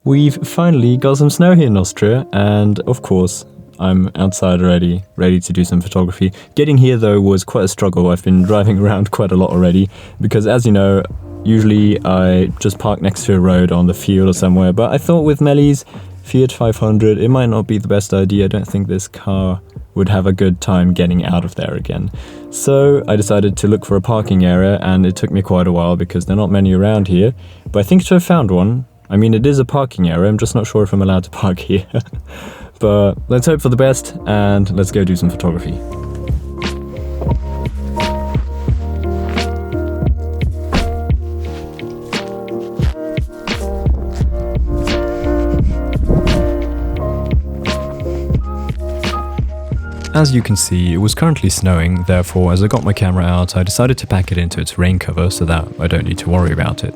We've finally got some snow here in Austria, and of course, I'm outside already, ready to do some photography. Getting here though was quite a struggle. I've been driving around quite a lot already, because as you know, usually I just park next to a road on the field or somewhere, but I thought with Melly's Fiat 500, it might not be the best idea. I don't think this car would have a good time getting out of there again. So I decided to look for a parking area, and it took me quite a while because there are not many around here, but I think I found one. I mean, it is a parking area, I'm just not sure if I'm allowed to park here. But let's hope for the best, and let's go do some photography. As you can see, it was currently snowing, therefore as I got my camera out, I decided to pack it into its rain cover so that I don't need to worry about it.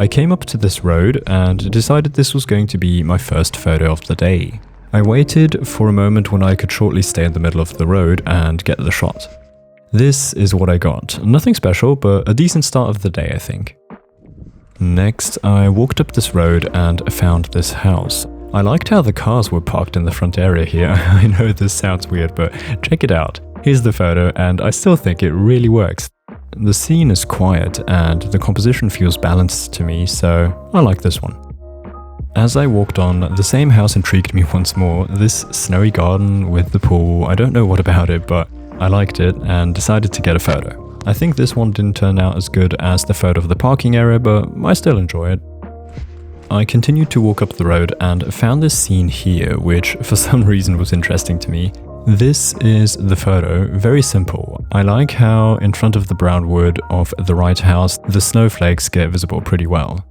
I came up to this road and decided this was going to be my first photo of the day. I waited for a moment when I could shortly stay in the middle of the road and get the shot. This is what I got. Nothing special, but a decent start of the day, I think. Next, I walked up this road and found this house. I liked how the cars were parked in the front area here. I know this sounds weird, but check it out. Here's the photo, and I still think it really works. The scene is quiet and the composition feels balanced to me, so I like this one. As I walked on, the same house intrigued me once more. This snowy garden with the pool, I don't know what about it, but I liked it and decided to get a photo. I think this one didn't turn out as good as the photo of the parking area, but I still enjoy it. I continued to walk up the road and found this scene here, which for some reason was interesting to me. This is the photo, very simple. I like how in front of the brown wood of the right house, the snowflakes get visible pretty well.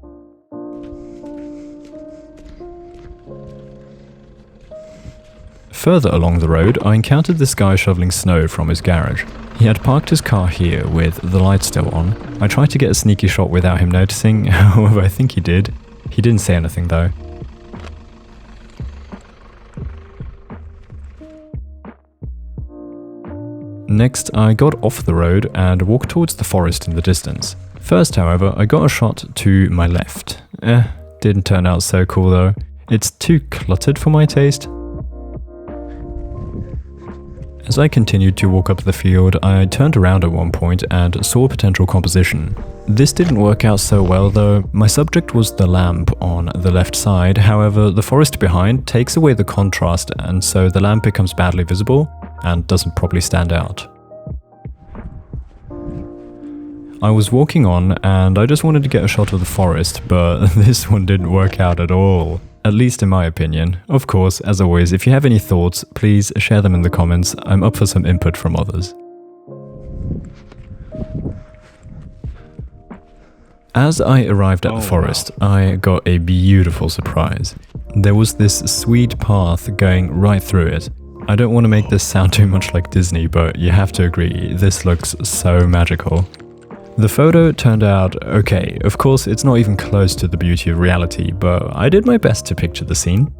Further along the road, I encountered this guy shoveling snow from his garage. He had parked his car here with the light still on. I tried to get a sneaky shot without him noticing, however I think he did. He didn't say anything though. Next, I got off the road and walked towards the forest in the distance. First, however, I got a shot to my left. Didn't turn out so cool though. It's too cluttered for my taste. As I continued to walk up the field, I turned around at one point and saw a potential composition. This didn't work out so well though. My subject was the lamp on the left side, however the forest behind takes away the contrast and so the lamp becomes badly visible and doesn't properly stand out. I was walking on and I just wanted to get a shot of the forest, but this one didn't work out at all. At least in my opinion. Of course, as always, if you have any thoughts, please share them in the comments. I'm up for some input from others. As I arrived at the forest, I got a beautiful surprise. There was this sweet path going right through it. I don't want to make this sound too much like Disney, but you have to agree, this looks so magical. The photo turned out okay. Of course, it's not even close to the beauty of reality, but I did my best to picture the scene.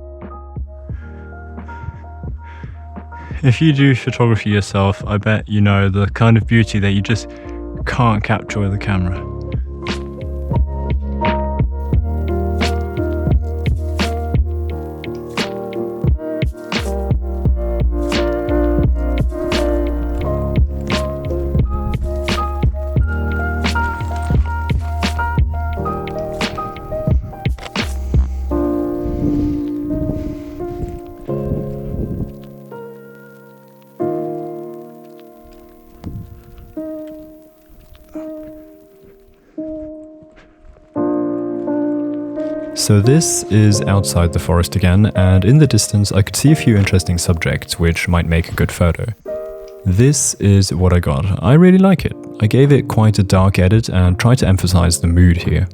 If you do photography yourself, I bet you know the kind of beauty that you just can't capture with a camera. So this is outside the forest again, and in the distance I could see a few interesting subjects which might make a good photo. This is what I got. I really like it. I gave it quite a dark edit and tried to emphasize the mood here.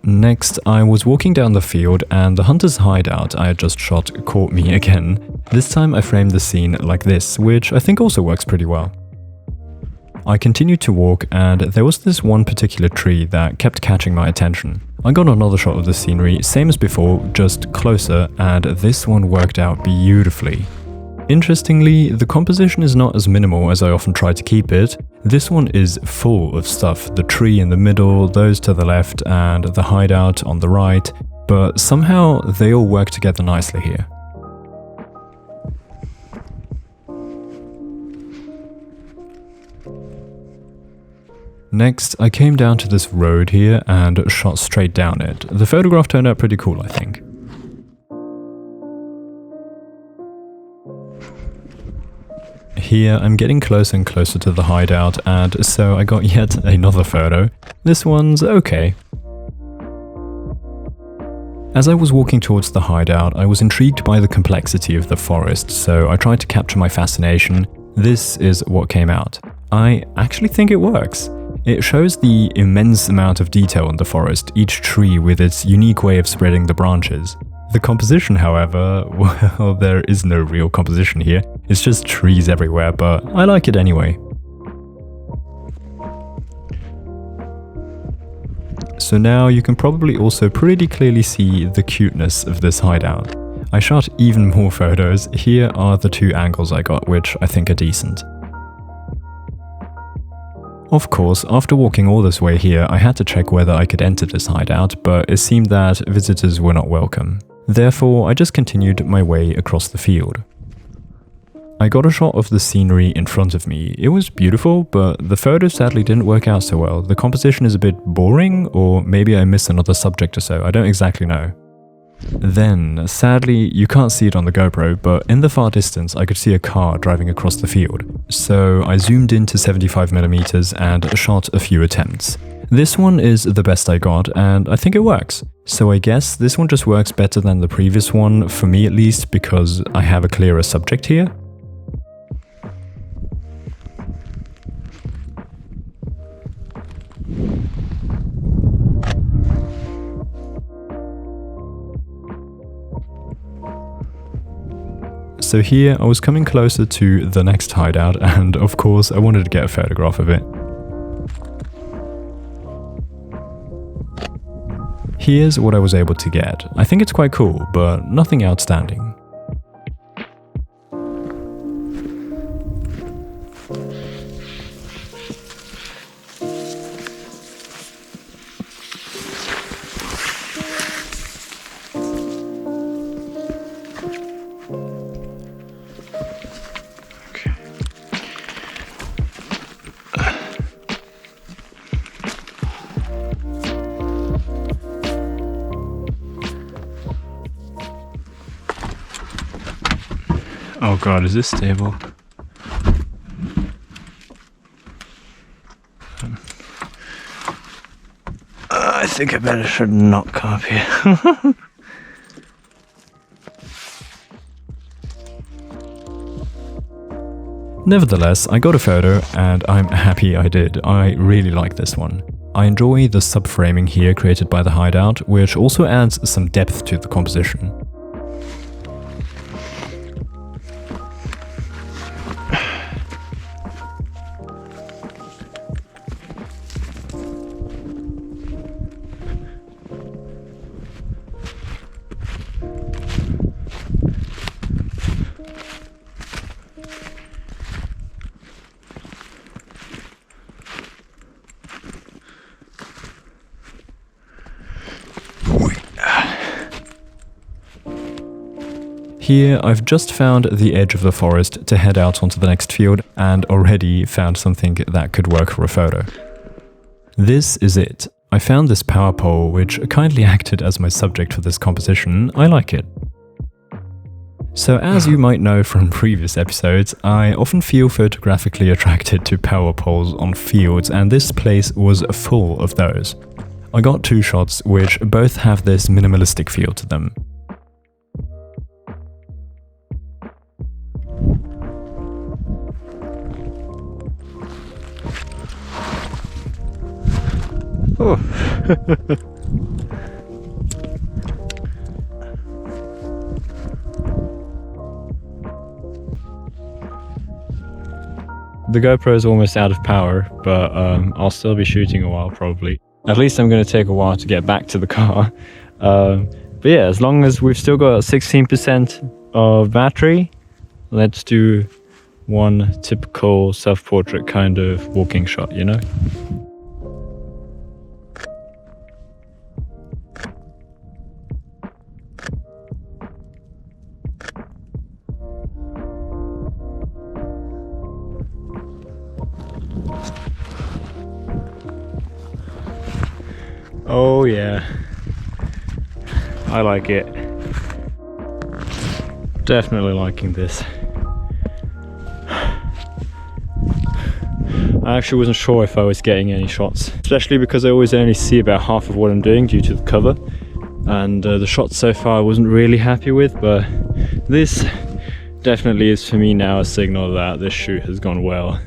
Next, I was walking down the field and the hunter's hideout I had just shot caught me again. This time I framed the scene like this, which I think also works pretty well. I continued to walk and there was this one particular tree that kept catching my attention. I got another shot of the scenery, same as before, just closer, and this one worked out beautifully. Interestingly, the composition is not as minimal as I often try to keep it, This one is full of stuff, the tree in the middle, those to the left, and the hideout on the right, but somehow they all work together nicely here. Next, I came down to this road here and shot straight down it. The photograph turned out pretty cool, I think. Here, I'm getting closer and closer to the hideout, and so I got yet another photo. This one's okay. As I was walking towards the hideout, I was intrigued by the complexity of the forest, so I tried to capture my fascination. This is what came out. I actually think it works. It shows the immense amount of detail in the forest, each tree with its unique way of spreading the branches. The composition, however, well, there is no real composition here. It's just trees everywhere, but I like it anyway. So now you can probably also pretty clearly see the cuteness of this hideout. I shot even more photos. Here are the two angles I got, which I think are decent. Of course, after walking all this way here, I had to check whether I could enter this hideout, but it seemed that visitors were not welcome. Therefore, I just continued my way across the field. I got a shot of the scenery in front of me. It was beautiful, but the photo sadly didn't work out so well. The composition is a bit boring, or maybe I missed another subject or so, I don't exactly know. Then, sadly, you can't see it on the GoPro, but in the far distance I could see a car driving across the field. So I zoomed into 75mm and shot a few attempts. This one is the best I got, and I think it works. So I guess this one just works better than the previous one, for me at least, because I have a clearer subject here. So here I was coming closer to the next hideout, and of course I wanted to get a photograph of it. Here's what I was able to get. I think it's quite cool, but nothing outstanding. Oh god, is this stable? I think I better should not come up here. Nevertheless, I got a photo and I'm happy I did. I really like this one. I enjoy the subframing here created by the hideout, which also adds some depth to the composition. Here, I've just found the edge of the forest to head out onto the next field, and already found something that could work for a photo. This is it. I found this power pole, which kindly acted as my subject for this composition. I like it. So as you might know from previous episodes, I often feel photographically attracted to power poles on fields, and this place was full of those. I got two shots, which both have this minimalistic feel to them. Oh. The GoPro is almost out of power, but I'll still be shooting a while probably. At least I'm going to take a while to get back to the car. But yeah, as long as we've still got 16% of battery, let's do one typical self-portrait kind of walking shot, you know? Oh yeah, I like it. Definitely liking this. I actually wasn't sure if I was getting any shots, especially because I always only see about half of what I'm doing due to the cover, and the shots so far I wasn't really happy with, but this definitely is for me now a signal that this shoot has gone well.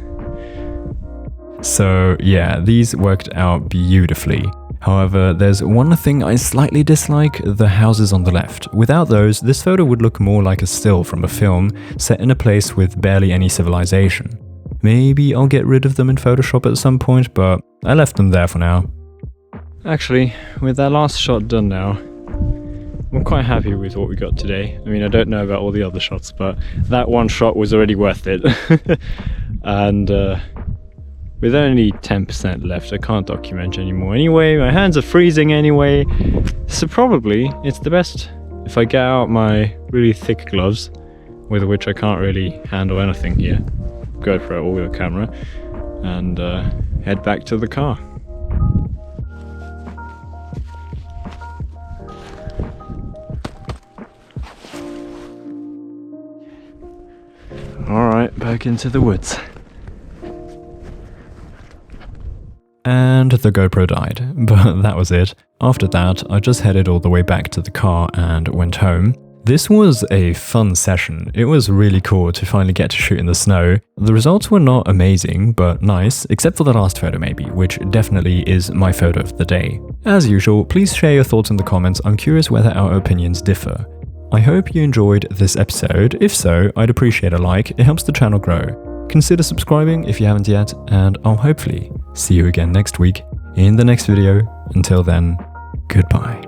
So yeah, these worked out beautifully. However, there's one thing I slightly dislike: the houses on the left. Without those, this photo would look more like a still from a film set in a place with barely any civilization. Maybe I'll get rid of them in Photoshop at some point, but I left them there for now. Actually, with that last shot done now, I'm quite happy with what we got today. I mean, I don't know about all the other shots, but that one shot was already worth it. And with only 10% left, I can't document anymore anyway. My hands are freezing anyway, so probably it's the best if I get out my really thick gloves, with which I can't really handle anything here. Go for it all with a camera and head back to the car. Alright, back into the woods. And the GoPro died, but that was it. After that, I just headed all the way back to the car and went home. This was a fun session. It was really cool to finally get to shoot in the snow. The results were not amazing, but nice, except for the last photo maybe, which definitely is my photo of the day. As usual, please share your thoughts in the comments. I'm curious whether our opinions differ. I hope you enjoyed this episode. If so, I'd appreciate a like. It helps the channel grow. Consider subscribing if you haven't yet, and I'll hopefully see you again next week in the next video. Until then, goodbye.